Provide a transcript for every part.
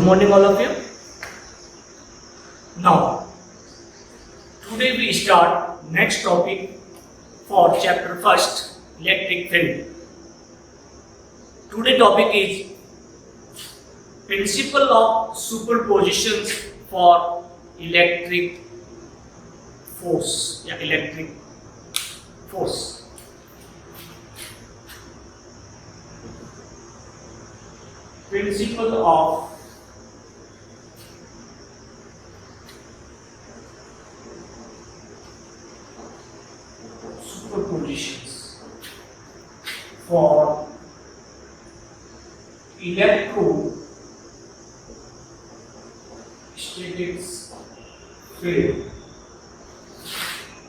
morning all of you. Now, today we start next topic for chapter first, electric field. Today topic is principle of superpositions for electric force या electric force. Principle of superpositions for electrostatics field.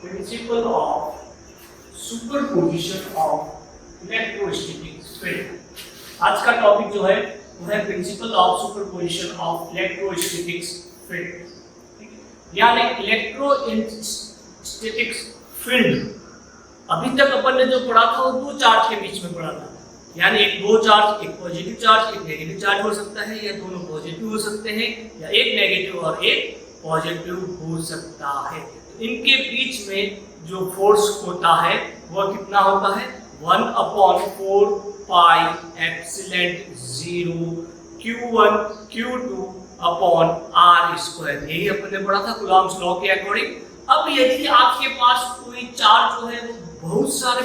Principle of superposition of electrostatics field. आज का topic जो है वो है principle of superposition of electrostatics field, यानी electrostatics field. अभी तक अपन ने जो पढ़ा था वो दो चार्ज के बीच में पढ़ा था, यानी दो चार्ज, एक पॉजिटिव चार्ज एक नेगेटिव चार्ज हो सकता है, या दोनों पॉजिटिव हो सकते हैं, या एक नेगेटिव और एक पॉजिटिव हो सकता है। इनके बीच में जो फोर्स होता है वह कितना होता है, 1/4 pi epsilon 0 Q1 Q2 upon R square. यही अपन ने पढ़ा था कूलॉम्स लॉ के अकॉर्डिंग। अब यदि आपके पास कोई चार्ज जो है वो बहुत सारे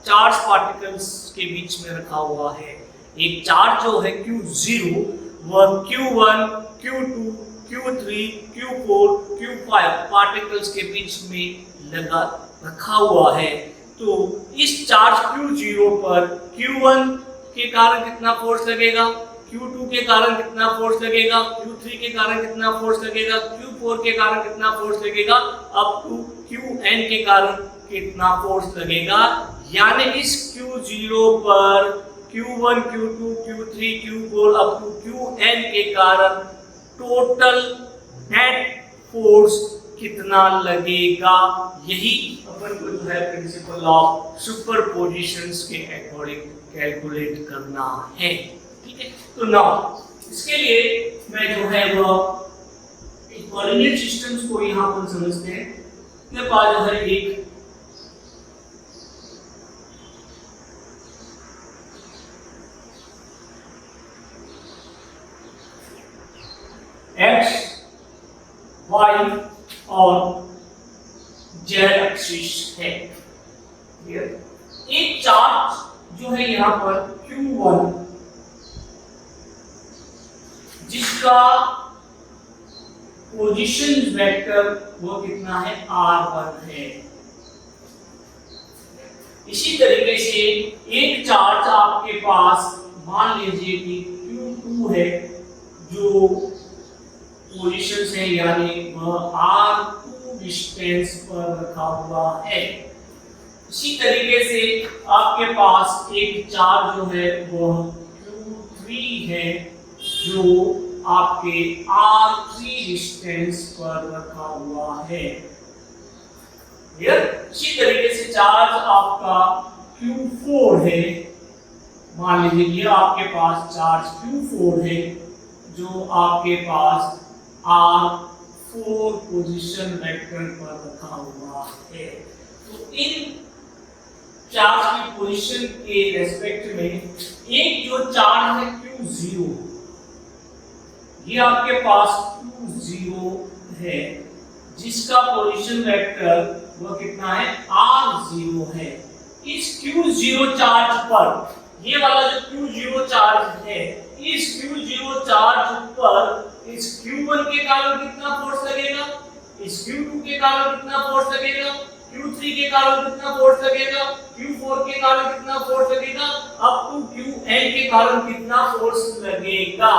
चार्ज पार्टिकल्स के बीच में रखा हुआ है, एक चार्ज जो है Q0 वह Q1 Q2 Q3 Q4 Q5 particles के बीच में लगा रखा हुआ है, तो इस चार्ज Q0 पर Q1 के कारण कितना फोर्स लगेगा, Q2 के कारण कितना फोर्स लगेगा, Q3 के कारण कितना फोर्स लगेगा, Q4 के कारण कितना फोर्स लगेगा, अप टू Qn के कारण कितना फोर्स लगेगा। यानी इस Q0 पर Q1 Q2 Q3 Q4 up to Qn के कारण टोटल नेट फोर्स कितना लगेगा, यही अपन को जो है प्रिंसिपल ऑफ सुपरपोजिशंस के अकॉर्डिंग कैलकुलेट करना है। ठीक है, तो नाउ इसके लिए मैं जो है वो कोऑर्डिनेट सिस्टम्स को यहाँ पर समझते हैं। मेरे पास जो है एक x y और z एक्सिस है। एक चार्ज जो है यहाँ पर Q1 जिसका पोजीशन वेक्टर वो कितना है, R1 है। इसी तरीके से एक चार्ज आपके पास मान लीजिए कि Q2 है जो पोजीशन है, यानी वह R2 डिस्टेंस पर रखा हुआ है। इसी तरीके से आपके पास एक चार्ज जो है वह Q3 है जो आपके R3 डिस्टेंस पर रखा हुआ है। इसी तरीके से चार्ज आपका Q4 है, मान लीजिए ये आपके पास चार्ज Q4 है जो आपके पास R4 पोजीशन वेक्टर पर रखा हुआ है। तो इन चार्ज की पोजीशन के रेस्पेक्ट में एक जो चार्ज है Q0, ये आपके पास Q0 है जिसका पोजीशन वेक्टर वो कितना है, R0 है। इस Q0 चार्ज पर, ये वाला जो Q0 चार्ज है, इस Q0 चार्ज पर इस Q1 के कारण कितना फोर्स लगेगा, इस Q2 के कारण कितना फोर्स लगेगा, Q3 के कारण कितना फोर्स लगेगा, Q4 के कारण कितना फोर्स लगेगा, अप टू Qn के कारण कितना फोर्स लगेगा।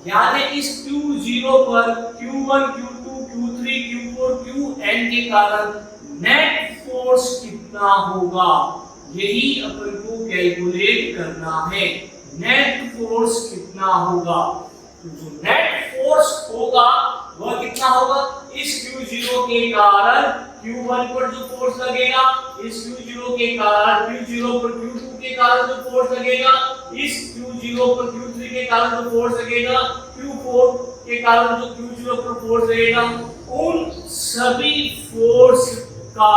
यानी इस Q0 पर Q1 Q2 Q3 Q4 Qn के कारण नेट फोर्स कितना होगा, यही अपन को कैलकुलेट करना है। नेट फोर्स कितना होगा, तो जो नेट फोर्स होगा वह कितना होगा, इस Q0 के कारण Q1 पर जो फोर्स लगेगा, इस Q0 के कारण Q0 पर Q2 के कारण जो फोर्स लगेगा, इस Q0 पर Q3 के कारण जो फोर्स लगेगा, Q4 4 के कारण जो Q0 पर फोर्स रहेगा, उन सभी फोर्स का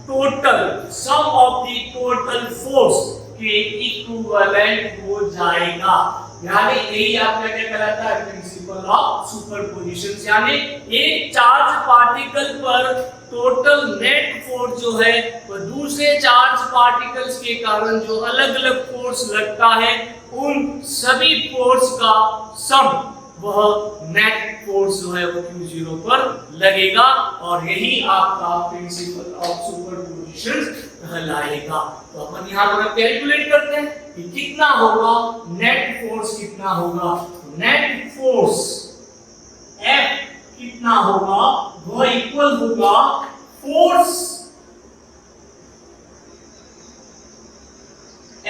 total sum of the total force के इक्विवेलेंट हो जाएगा। यानी यही आपका क्या कहलाता है, प्रिंसिपल ऑफ सुपरपोजिशन। यानी एक चार्ज पार्टिकल पर टोटल नेट फोर्स जो है वह दूसरे चार्ज पार्टिकल्स के कारण जो अलग अलग फोर्स लगता है, उन सभी फोर्स का सम वह नेट फोर्स जो है वो Q0 पर लगेगा, और यही आपका प्रिंसिपल ऑफ सुपरपोजिशन कहलाएगा। तो अपन यहाँ पर कैलकुलेट करते हैं कि कितना होगा नेट फोर्स, कितना होगा नेट फोर्स F कितना होगा, वह इक्वल होगा फोर्स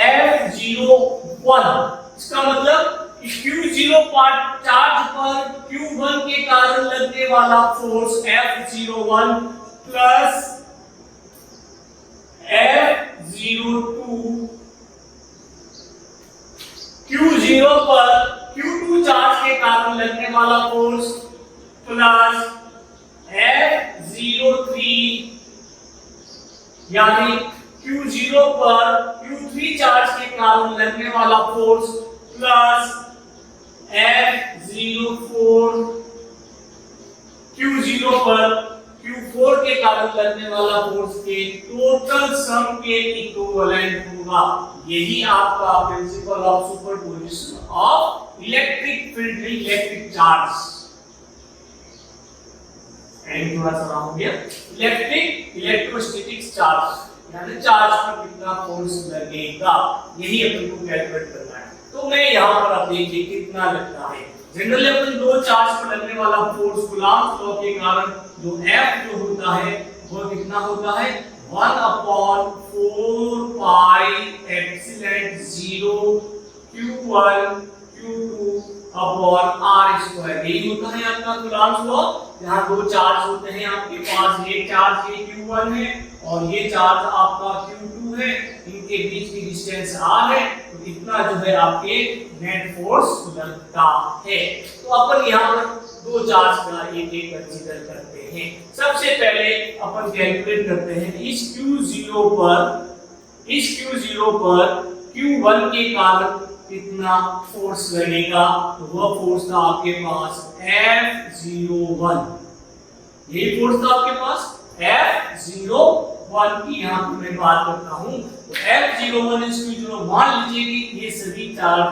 F01। इसका मतलब Q0 चार्ज पर Q1 के कारण लगने वाला force F01 plus F02 Q0 पर Q2 चार्ज के कारण लगने वाला फोर्स प्लस F03 यानी Q0 पर Q3 चार्ज के कारण लगने वाला फोर्स प्लस F04 Q0 पर Q4 के कारण लगने वाला फोर्स के टोटल सम के इक्विवेलेंट होगा। यही आपका principle of superposition of electric field, electric charge. And थोड़ा सा हो गया इलेक्ट्रिक इलेक्ट्रोस्टैटिक चार्ज, यानी चार्ज पर कितना फोर्स लगेगा, यही अपन को कैलकुलेट करना है। तो मैं यहाँ पर आप देखिए कितना लगता है। जनरली अपन दो चार्ज पर लगने वाला फोर्स कूलॉम्स लॉ के कारण जो F जो होता है वो कितना होता है, 1/4 pi epsilon 0 Q1 Q2 upon R square. यही होता है आपका कूलॉम्स लॉ। यहाँ दो चार्ज होते हैं आपके पास, ये चार्ज ये Q1 है और ये चार्ज आपका Q2 है, इनके बीच की डिस्टेंस R है, तो इतना जो है आपके नेट फोर्स लगता है। तो अपन यहाँ पर दो चार्ज का एक एक कंसीडर करते हैं। सबसे पहले अपन कैलकुलेट करते हैं इस Q0 पर Q1 के कारण कितना फोर्स लगेगा, तो वह फोर्स था आपके पास F01। यही फोर्स था आपके पास F01 की यहाँ पर मैं बात करता हूँ। तो F01 इस Q0, मान लीजिए कि ये सभी चार्ज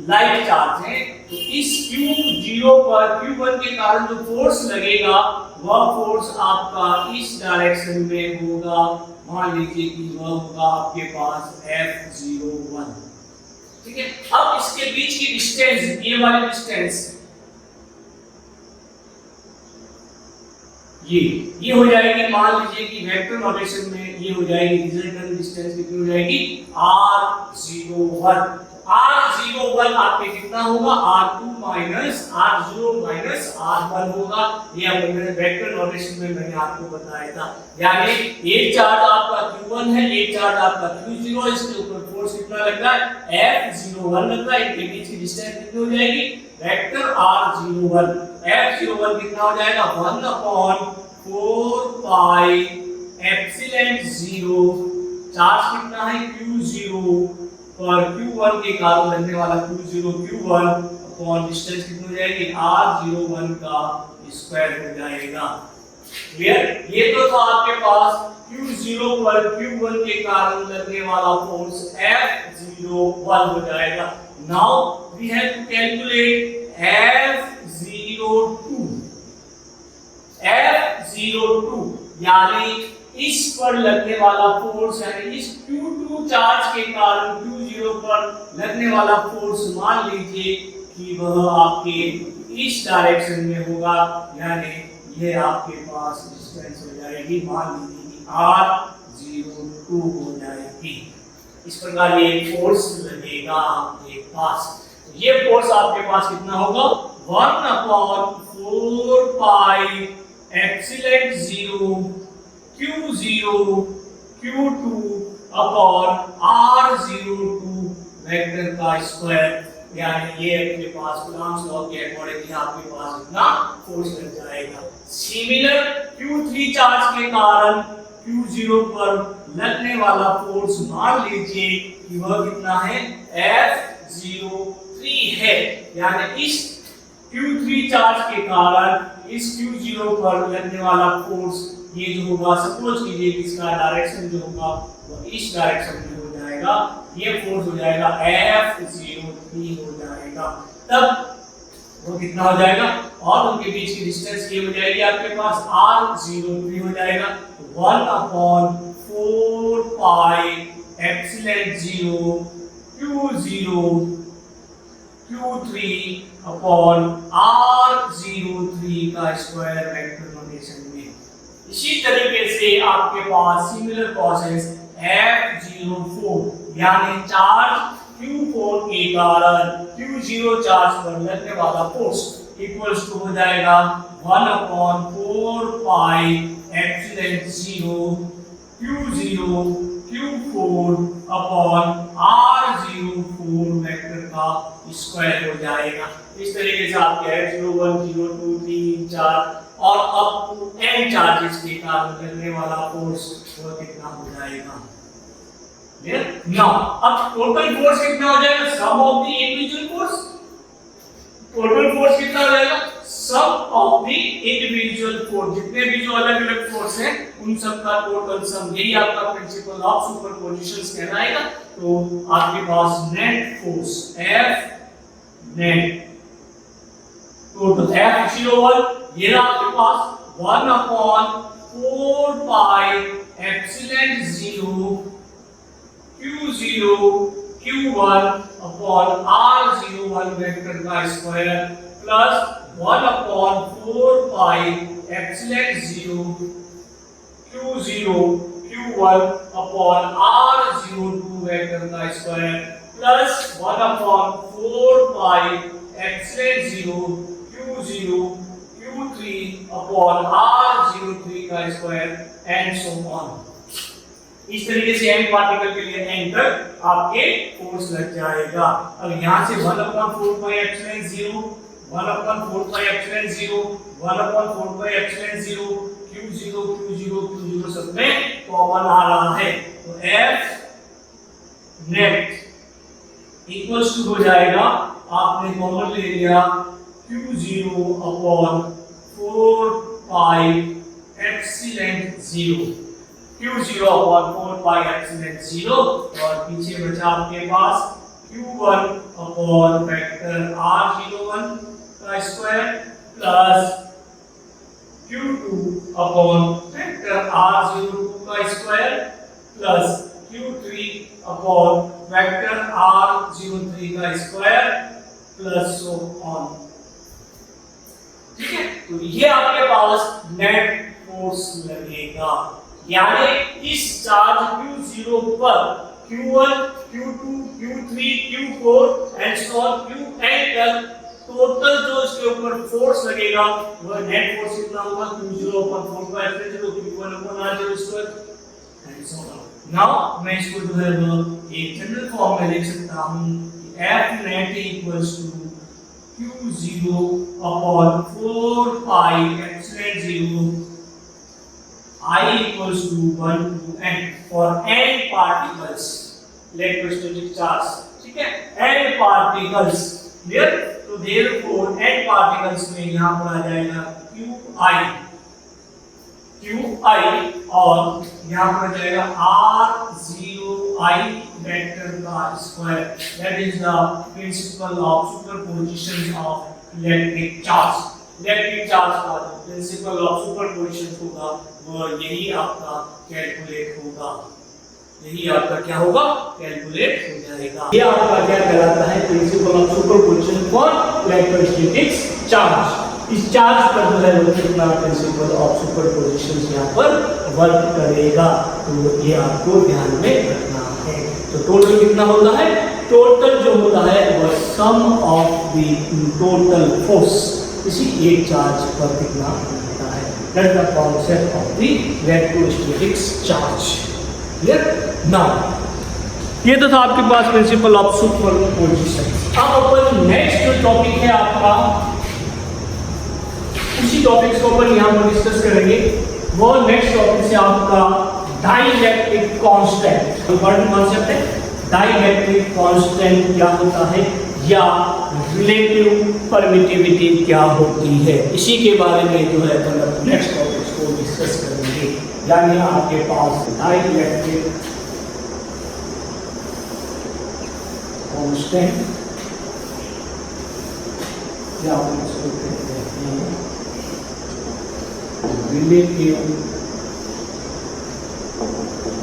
लाइट चार्ज हैं, तो इस Q0 पर Q1 के कारण जो फोर्स लगेगा वह फोर्स आपका इस डायरेक्शन में होगा। मान लीजिए कि वह होगा आपके पास F01। ठीक है, अब इसके बीच की डिस्टेंस, ये वाली डिस्टेंस ये हो जाएगी, मान लीजिए कि वेक्टर नोटेशन में ये हो जाएगी रिजल्टेंट डिस्टेंस कितनी हो जाएगी, R01। R01 आपके कितना होगा, R2 minus R0 minus R1 होगा। ये अपने वेक्टर नोटेशन में मैंने आपको बताया था। यानी एक चार्ज आपका Q1 है, एक चार्ज आपका Q0, इसके ऊपर फोर्स कितना लग रहा है, F01 लग रहा है। इनके बीच की डिस्टेंस कितनी हो जाएगी, वेक्टर R01। F01 कितना हो जाएगा, 1/4 पाई एप्सिलॉन 0। चार्ज कितना है Q0 पर Q1 के कारण लगने वाला Q1 अपॉन डिस्टेंस कितनी हो जाएगी, R01 का स्क्वायर हो जाएगा। क्लियर? ये तो था आपके पास Q0 पर Q1 के कारण लगने वाला फोर्स F01 हो जाएगा। Now we have to calculate F02 यानी इस पर लगने वाला फोर्स, यानी इस Q2 चार्ज के कारण Q0 पर लगने वाला फोर्स मान लीजिए कि वह आपके इस डायरेक्शन में होगा, यानी ये आपके पास डिस्टेंस हो जाएगी, मान लीजिए कि R02 हो जाएगी। इस प्रकार ये फोर्स लगेगा आपके पास। ये फोर्स आपके पास कितना होगा, 1/4 pi epsilon 0 Q0 Q2 upon R02 vector का स्क्वायर। यानी ये अपने पास कूलम्ब्स लॉ के अकॉर्डिंग आपके पास इतना फोर्स लग जाएगा। सिमिलर Q3 चार्ज के कारण Q0 पर लगने वाला फोर्स मान लीजिए कि वह कितना है, F03 है। यानी इस Q3 चार्ज के कारण इस Q0 पर लगने वाला फोर्स ये जो होगा, सपोज कीजिए कि इसका डायरेक्शन जो होगा वो इस डायरेक्शन में हो जाएगा, ये फोर्स हो जाएगा F03 हो जाएगा। तब वो कितना हो जाएगा, और उनके बीच की डिस्टेंस ये हो जाएगी आपके पास R03 हो जाएगा 1/4 pi epsilon 0 Q0 Q3 upon R03 का स्क्वायर वेक्टर नोटेशन में। इसी तरीके से आपके पास सिमिलर प्रोसेस F04 यानी चार्ज Q4 के कारण Q0 चार्ज पर लगने वाला फोर्स इक्वल्स टू हो जाएगा 1/4 pi epsilon 0 Q0 Q4 upon R04 vector का स्क्वायर हो जाएगा। इस तरीके से आपके F01 02 3 4 और अप टू n चार्जेस के कारण लगने वाला फोर्स वो कितना हो जाएगा। नाउ अब टोटल फोर्स कितना हो जाएगा, sum of the individual force. Total force कितना हो जाएगा, sum of the individual force, जितने भी जो अलग अलग फोर्स हैं उन सब का टोटल सम, यही आपका प्रिंसिपल ऑफ सुपरपोजिशंस कहलाएगा। तो आपके पास net force F net total F01 ये रहा आपके पास 1/4 pi epsilon 0 Q0 Q1 upon R01 vector का square plus 1/4 pi epsilon 0 Q0 Q1 upon R02 vector का square plus 1/4 pi epsilon 0 Q0 Q3 upon R03 का स्क्वायर एंड सो ऑन। इस तरीके से n पार्टिकल के लिए n तक आपके फोर्स लग जाएगा। अब यहाँ से 1/4 pi epsilon 0 1/4 pi epsilon 0 1/4 pi epsilon 0 Q0 Q0 Q0 सब में कॉमन आ रहा है, तो F नेट इक्वल्स टू हो जाएगा, आपने कॉमन ले लिया Q0 अपॉन 4 पाई एप्सिलॉन 0 Q0 अपॉन 4 पाई एप्सिलॉन 0 और पीछे बचा आपके पास Q1 अपॉन वेक्टर R01 का square plus Q2 upon vector R02 का square plus Q3 upon vector R03 का स्क्वायर प्लस सो ऑन। ठीक है, तो ये आपके पास नेट फोर्स लगेगा। यानी इस चार्ज Q0 पर Q1 Q2 Q3 Q4 and so on Qn तक टोटल जो इसके ऊपर फोर्स लगेगा वह नेट फोर्स कितना होगा, Q0 upon 4 by epsilon 0 Q1 upon R0 square and so on. Now मैं इसको जो है वो एक जनरल फॉर्म में लिख सकता हूं, F net equals to Q0 upon 4 pi epsilon 0 I equals to 1 to n for n particles electrostatic charge। ठीक है, n particles clear। तो therefore n particles में यहाँ पर आ जाएगा qi और यहाँ पर आ जाएगा r0i वेक्टर का square. That is the principle of superposition of electric charge. Electric charge का जो प्रिंसिपल ऑफ सुपरपोजिशन होगा वो यही आपका कैलकुलेट होगा, यही आपका क्या होगा, कैलकुलेट हो जाएगा। ये आपका क्या कहलाता है, principle of superposition for electrostatic charge. इस चार्ज पर जो है वो कितना प्रिंसिपल ऑफ सुपरपोजिशन यहाँ पर वर्क करेगा, तो ये आपको ध्यान में रखना है। तो टोटल कितना होता है, टोटल जो होता है वह सम ऑफ द टोटल फोर्स इसी एक चार्ज पर कितना होता है। That the concept of the electrostatic charge. Clear. Now ये तो था आपके पास प्रिंसिपल ऑफ सुपरपोजिशन। अब अपन नेक्स्ट जो टॉपिक है आपका, उसी टॉपिक्स को अपन यहाँ पर डिस्कस करेंगे। वो नेक्स्ट टॉपिक से आपका डाइलेक्ट्रिक कांस्टेंट, इंपॉर्टेंट कॉन्सेप्ट है। डाइलेक्ट्रिक कांस्टेंट क्या होता है या रिलेटिव परमिटिविटी क्या होती है, इसी के बारे में जो है अपन नेक्स्ट टॉपिक्स को डिस्कस करेंगे। यानी आपके पास डाइलेक्ट्रिक कांस्टेंट या अपन इसको कहते हैं रिलेटिव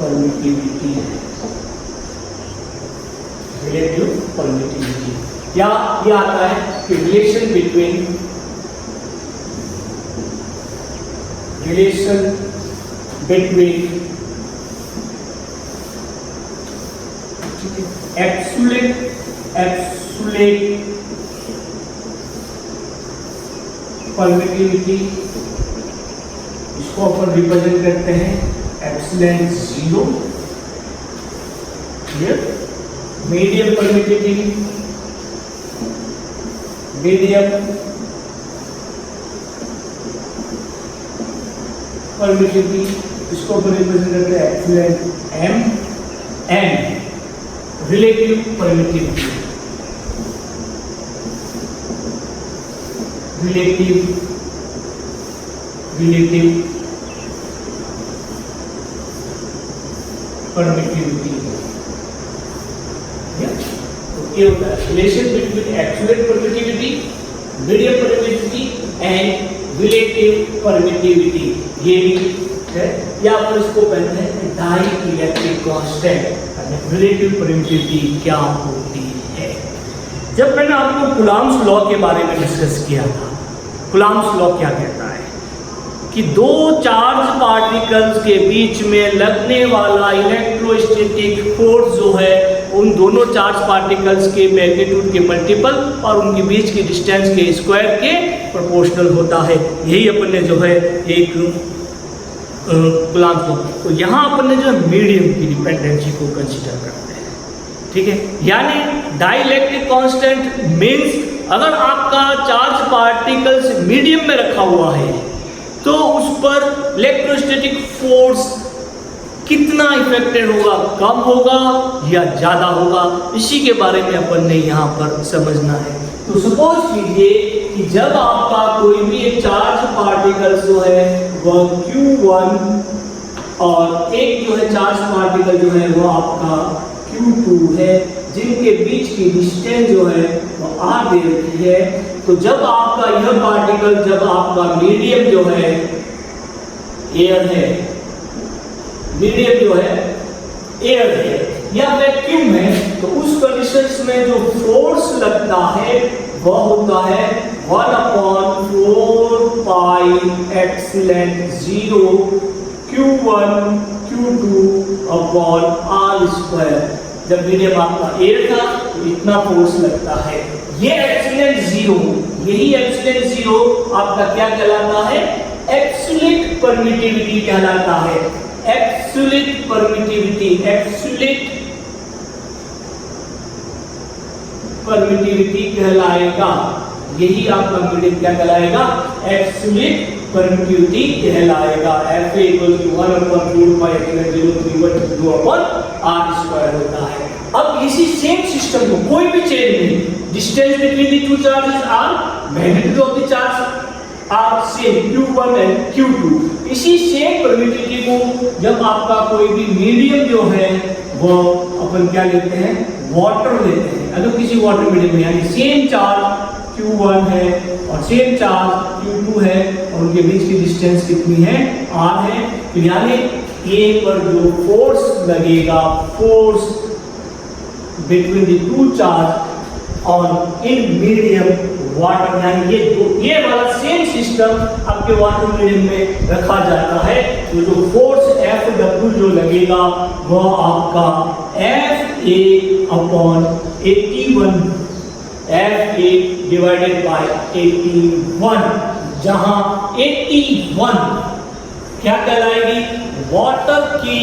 परमिटिविटी। रिलेटिव परमिटिविटी या ये आता है कि रिलेशन बिटवीन एब्सोल्यूट परमिटिविटी, इसको अपन रिप्रेजेंट करते हैं एप्सिलॉन 0। मीडियम परमिटिविटी, इसको अपन रिप्रेजेंट करते हैं epsilon m। And relative permittivity, relative permittivity. तो ये होता है relation between absolute permittivity, medium permittivity and relative permittivity. ये भी है, या पर इसको कहते हैं डाइलेक्ट्रिक कांस्टेंट। रिलेटिव परमिटिविटी क्या होती है? जब मैंने आपको कूलॉम्स लॉ के बारे में डिस्कस किया था, कूलॉम्स लॉ क्या कहता है कि दो चार्ज पार्टिकल्स के बीच में लगने वाला इलेक्ट्रोस्टैटिक फोर्स जो है उन दोनों चार्ज पार्टिकल्स के मैग्नीट्यूड के मल्टीपल और उनके बीच की डिस्टेंस के स्क्वायर के प्रोपोर्शनल होता है। यही अपन ने जो है एक कूलॉम्स लॉ। तो यहाँ अपन ने जो मीडियम की डिपेंडेंसी को कंसीडर करते हैं, ठीक है। यानी डाइलेक्ट्रिक कांस्टेंट मींस अगर आपका चार्ज पार्टिकल्स मीडियम में रखा हुआ है तो उस पर इलेक्ट्रोस्टैटिक फोर्स कितना इफेक्टेड होगा, कम होगा या ज़्यादा होगा, इसी के बारे में अपन ने यहाँ पर समझना है। तो सपोज कीजिए कि जब आपका कोई भी एक चार्ज पार्टिकल जो है वह Q1 और एक जो है चार्ज पार्टिकल जो है वो आपका Q2 है, जिनके बीच की डिस्टेंस जो है वो R दे रखी है। तो जब आपका यह पार्टिकल, जब आपका मीडियम जो है एयर है, मीडियम जो है एयर है या वैक्यूम है, तो उस कंडीशंस में जो फोर्स लगता है वह होता है 1/4 pi epsilon 0 Q1 Q2 upon R square. जब मीडियम आपका एयर था तो इतना फोर्स लगता है। ये एप्सिलॉन 0, यही एप्सिलॉन 0 आपका क्या कहलाता है? एब्सोल्यूट परमिटिविटी कहलाता है। एब्सोल्यूट परमिटिविटी, एब्सोल्यूट परमिटिविटी कहलाएगा। यही आपका मीडियम क्या कहलाएगा? एब्सोल्यूट परमिटिविटी कहलाएगा। Fa = 1/4 pi epsilon 0 3/2 upon R square होता है। अब इसी सेम सिस्टम को कोई भी चेंज नहीं, distance between the two charges R, magnitude of the charge R same Q1 and Q2। इसी सेम परमिटिविटी को जब आपका कोई भी मीडियम जो है वो अपन क्या लेते हैं? वाटर लेते हैं। अगर किसी वाटर मीडियम में यानी सेम चार्ज Q1 है और सेम चार्ज Q2 है और उनके बीच की डिस्टेंस कितनी है? R है। तो यानी A पर जो फोर्स लगेगा, force between the two charge और इन मीडियम वाटर, यानी ये वाला सेम सिस्टम आपके वाटर मीडियम में रखा जाता है। तो जो फोर्स Fw जो लगेगा वह आपका Fa/81, Fa डिवाइडेड बाय 81, जहां 81 क्या कहलाएगी? वाटर की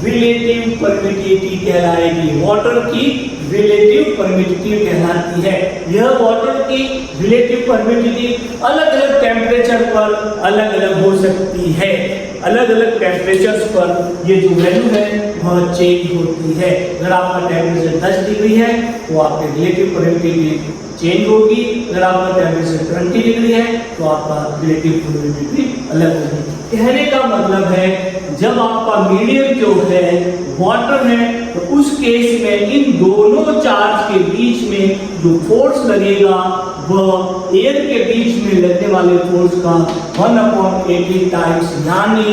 रिलेटिव परमिटिविटी कहलाएगी। वाटर की रिलेटिव परमिटिविटी कहलाती है। यह वाटर की रिलेटिव परमिटिविटी अलग अलग टेम्परेचर पर अलग अलग हो सकती है। अलग अलग टेम्परेचर्स पर ये जो वैल्यू है वह चेंज होती है। अगर आपका टेम्परेचर 10 डिग्री है तो आपकी रिलेटिव परमिटिविटी चेंज होगी। अगर आपका टेम्परेचर 20 डिग्री है तो आपका रिलेटिव परमिटिविटी अलग होगी। कहने का मतलब है जब आपका मीडियम जो है वाटर है तो उस केस में इन दोनों चार्ज के बीच में जो फोर्स लगेगा वह एयर के बीच में लगने वाले फोर्स का 1/80 टाइम्स, यानी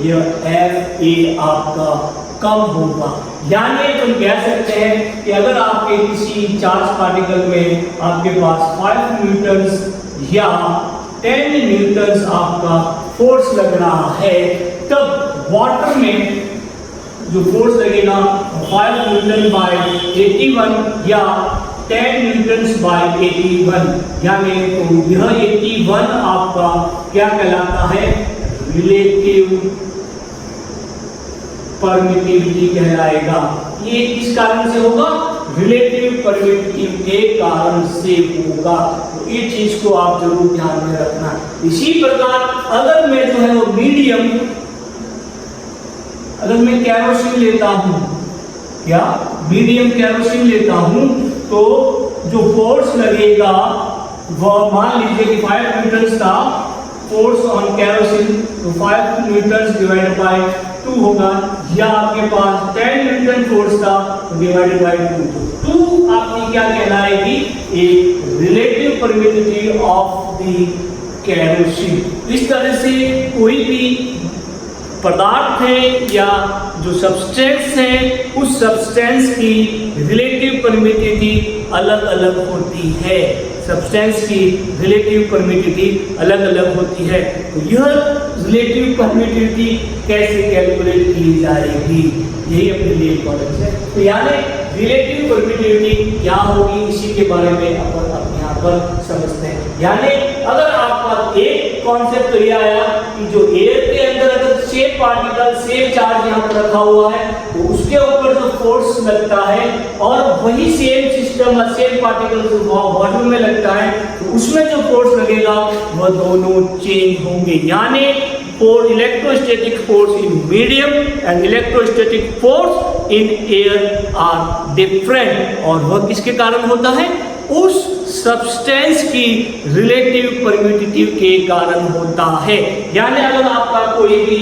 यह Fa आपका कम होगा। यानी हम कह सकते हैं कि अगर आपके किसी चार्ज पार्टिकल में आपके पास 5 न्यूटन्स या 10 न्यूटन्स आपका फोर्स लग रहा है, तब वाटर में जो फोर्स लगेगा 5 न्यूटन बाय 81 या 10 न्यूटन्स बाय 81, यानी तो यह 81 आपका क्या कहलाता है, रिलेटिव परमिटिविटी कहलाएगा। ये किस कारण से होगा, रिलेटिव परमिटिविटी के कारण से होगा। तो ये चीज को आप जरूर ध्यान में रखना। इसी प्रकार अगर मैं जो है वो मीडियम, अगर मैं केरोसिन लेता हूं, क्या मीडियम केरोसिन लेता हूं, तो जो फोर्स लगेगा वह मान लीजिए कि 5 न्यूटन था फोर्स ऑन केरोसिन, तो 5 न्यूटन डिवाइडेड बाय 2 होगा, या आपके पास 10 न्यूटन फोर्स था तो डिवाइडेड बाय 2 आपकी क्या कहलाएगी, एक relative permittivity of the kerosene. इस तरह से कोई भी पदार्थ है या जो सब्सटेंस है उस सब्सटेंस की रिलेटिव परमिटिविटी अलग अलग होती है। सब्सटेंस की रिलेटिव परमिटिविटी अलग अलग होती है। तो यह रिलेटिव परमिटिविटी कैसे कैलकुलेट की जाएगी, यही अपने लिए इम्पोर्टेंट है। तो यानी रिलेटिव परमिटिविटी क्या होगी, इसी के बारे में अपन अपने यहाँ पर समझते हैं। यानी अगर आपका एक कॉन्सेप्ट तो ये आया कि जो एयर के अंदर अगर सेम पार्टिकल सेम चार्ज यहाँ पर रखा हुआ है तो उसके ऊपर जो फोर्स लगता है और वही सेम सिस्टम सेम पार्टिकल जो वाटर में लगता है तो उसमें जो फोर्स लगेगा वह दोनों चेंज होंगे। यानी for electrostatic force in medium and electrostatic force in air are different, और वह किसके कारण होता है, उस सब्सटेंस की रिलेटिव परमिटिविटी के कारण होता है। यानी अगर आपका कोई भी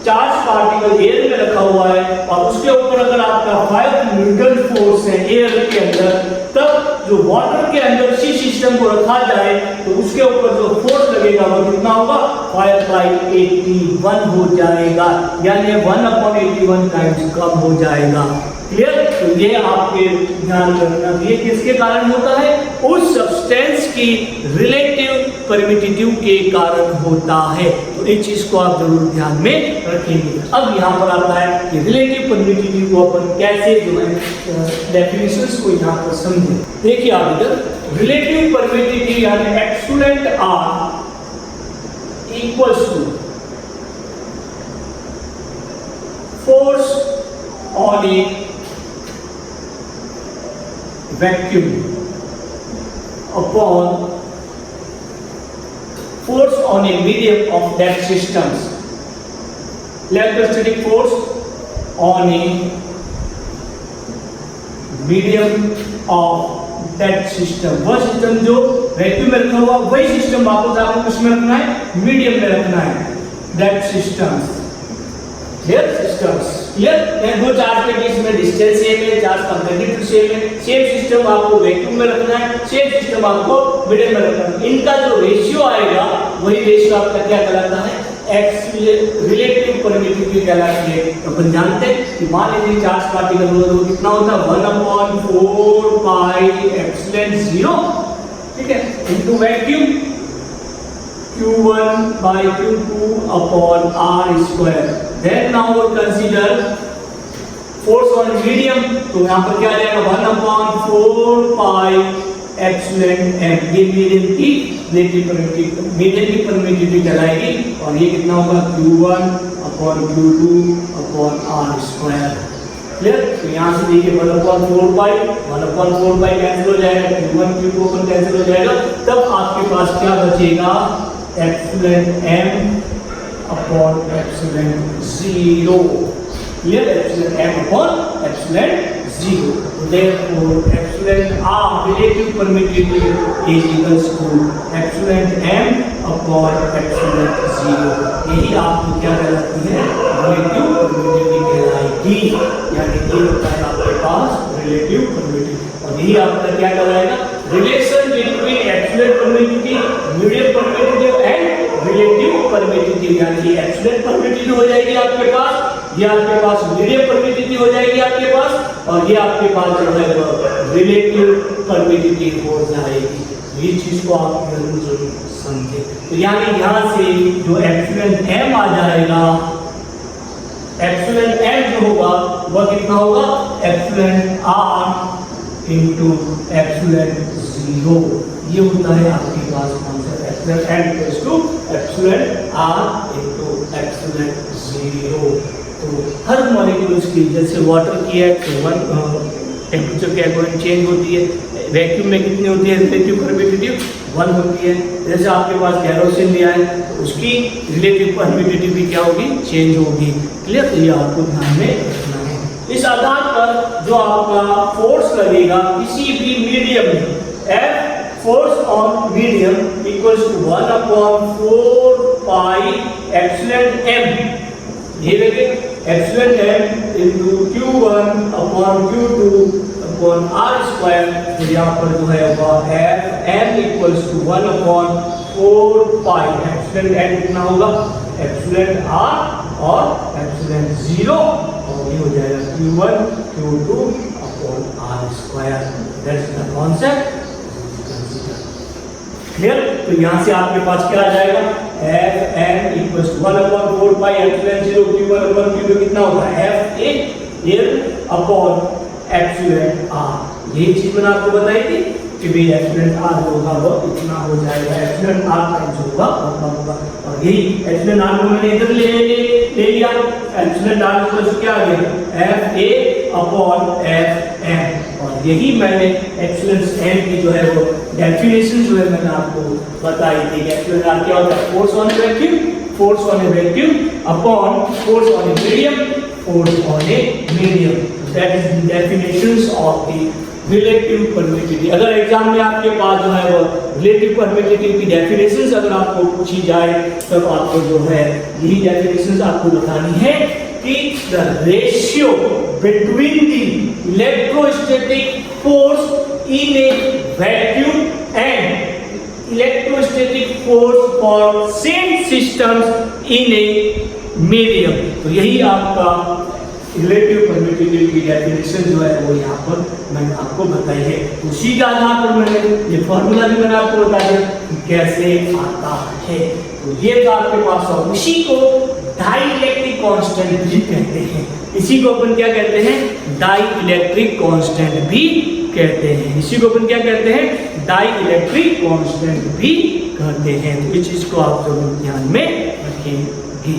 चार्ज पार्टिकल एयर में रखा हुआ है और उसके ऊपर अगर आपका 5 न्यूटन फोर्स है एयर के अंदर, तब जो वाटर के अंदर उसी सिस्टम को रखा जाए तो उसके ऊपर जो फोर्स लगेगा वो कितना होगा, 5/81 हो जाएगा, यानी 1/81 टाइम्स कम हो जाएगा। क्लियर? तो ये आपके ध्यान रखना, ये किसके कारण होता है, उस सब्सटेंस की रिलेटिव परमिटिविटी के कारण होता है। तो इस चीज को आप जरूर ध्यान में रखेंगे। अब यहाँ पर आता है कि रिलेटिव परमिटिविटी को अपन कैसे जो है डेफिनेशंस को यहाँ पर समझें। देखिए आप इधर रिलेटिव परमिटिविटी यानी absolute R equals to force on a vacuum upon force on a medium of that systems. Electrostatic force on a medium of that system. वह सिस्टम जो वैक्यूम में रखा हुआ वही सिस्टम वापस आपको किसमें रखना है, मीडियम में रखना है। That systems. Clear? Systems. Clear? दो चार्ज के बीच में डिस्टेंस सेम है, चार्ज का मैग्नीट्यूड सेम है, सेम सिस्टम आपको वैक्यूम में रखना है, सेम सिस्टम आपको मीडियम में रखना है। इनका जो रेशियो आएगा वही रेशियो आपका क्या कहलाता है, रिलेटिव परमिटिविटी कहलाती है। तो अपन जानते हैं कि मान लीजिए चार्ज पार्टिकल होगा तो कितना होता है, 1/4 पाई एप्सिलॉन 0, ठीक है, into vacuum Q1/Q2 upon R square. Then now consider force on medium, तो यहाँ पर क्या आ जाएगा, 1/4 पाई एप्सिलॉन m, ये मीडियम की रिलेटिव परमिटिविटी, मीडियम की परमिटिविटी कहलाएगी। और ये कितना होगा, Q1 upon Q2 upon R square. Clear? तो यहाँ से देखिए 1/4 पाई कैंसिल हो जाएगा, Q1 Q2 अपन कैंसिल हो जाएगा, तब आपके पास क्या बचेगा, epsilon m upon epsilon 0। Clear? Epsilon m upon epsilon 0। Therefore, epsilon r relative permittivity is equals to epsilon m upon epsilon 0। यही आपको क्या कहलाती है, रिलेटिव परमिटिविटी कहलाएगी। यानी ये होता है आपके पास रिलेटिव परमिटिविटी, और यही आपका क्या कहलाएगा, relation between absolute permittivity, medium permittivity and relative permittivity. यानी एब्सोल्यूट परमिटिविटी हो जाएगी आपके पास, ये आपके पास मीडियम परमिटिविटी हो जाएगी आपके पास, और ये आपके पास जो है रिलेटिव परमिटिविटी हो जाएगी। ये चीज को आप जरूर समझे। तो यानी यहाँ से जो एप्सिलॉन m आ जाएगा, एप्सिलॉन m जो होगा वह कितना होगा, एप्सिलॉन r इंटू एप्सिलॉन 0। ये होता है आपके पास कौन सा, epsilon m equals to epsilon r into epsilon 0। तो हर मॉलिक्यूल्स की, जैसे वाटर की है तो टेम्परेचर के अकॉर्डिंग चेंज होती है, वैक्यूम में कितनी होती है रिलेटिव परमिटिविटी, 1 होती है। जैसे आपके पास कैरोसिन लिया है तो उसकी रिलेटिव परमिटिविटी भी क्या होगी, चेंज होगी। क्लियर? तो ये आपको ध्यान में रखना है। इस आधार पर जो आपका फोर्स लगेगा किसी भी मीडियम में, F force on medium equals to 1/4 pi epsilon m, ये लगे epsilon m into Q1 upon Q2 upon R square. तो यहाँ पर जो है वह m equals to 1/4 pi epsilon m कितना होगा, एप्सिलॉन r और एप्सिलॉन 0, और ये हो जाएगा Q1 Q2 upon R square. That's the concept. Clear? तो यहाँ से आपके पास क्या आ जाएगा, f m equals 1/4 pi epsilon 0 Q1 upon Q2 कितना होगा, f a upon epsilon r. यही चीज मैंने आपको बताई थी कि भाई एप्सिलॉन आर होगा वो इतना हो जाएगा, एप्सिलॉन आर टाइम्स होगा होगा, और यही एप्सिलॉन आर को मैंने इधर ले लिया, एप्सिलॉन आर इक्वल्स क्या आ गया, f a upon f m. और यही मैंने एप्सिलॉन एम की जो है वो डेफिनेशन जो है मैंने आपको बताई थी। एप्सिलॉन आर क्या होता है, force on vacuum, force on A vacuum upon force on a medium, force on a medium. That is the definitions of the relative permittivity. अगर एग्जाम में आपके पास जो है वो रिलेटिव परमिटिविटी की डेफिनेशंस अगर आपको पूछी जाए तब आपको जो है यही डेफिनेशंस आपको बतानी है कि the ratio between the electrostatic force in A vacuum and electrostatic force for same systems in a medium. तो यही आपका रिलेटिव परमिटिविटी की डेफिनेशन जो है वो यहाँ पर मैंने आपको बताई है। उसी के आधार पर मैंने ये फॉर्मूला भी मैंने आपको बता दिया कि कैसे आता है। तो ये तो आपके पास है। इसी को डाइइलेक्ट्रिक कांस्टेंट भी कहते हैं। इसी को अपन क्या कहते हैं, डाइइलेक्ट्रिक कांस्टेंट भी कहते हैं। इसी को अपन क्या कहते हैं, डाइइलेक्ट्रिक कांस्टेंट भी कहते हैं। तो इस चीज को आप जरूर ध्यान में रखेंगे।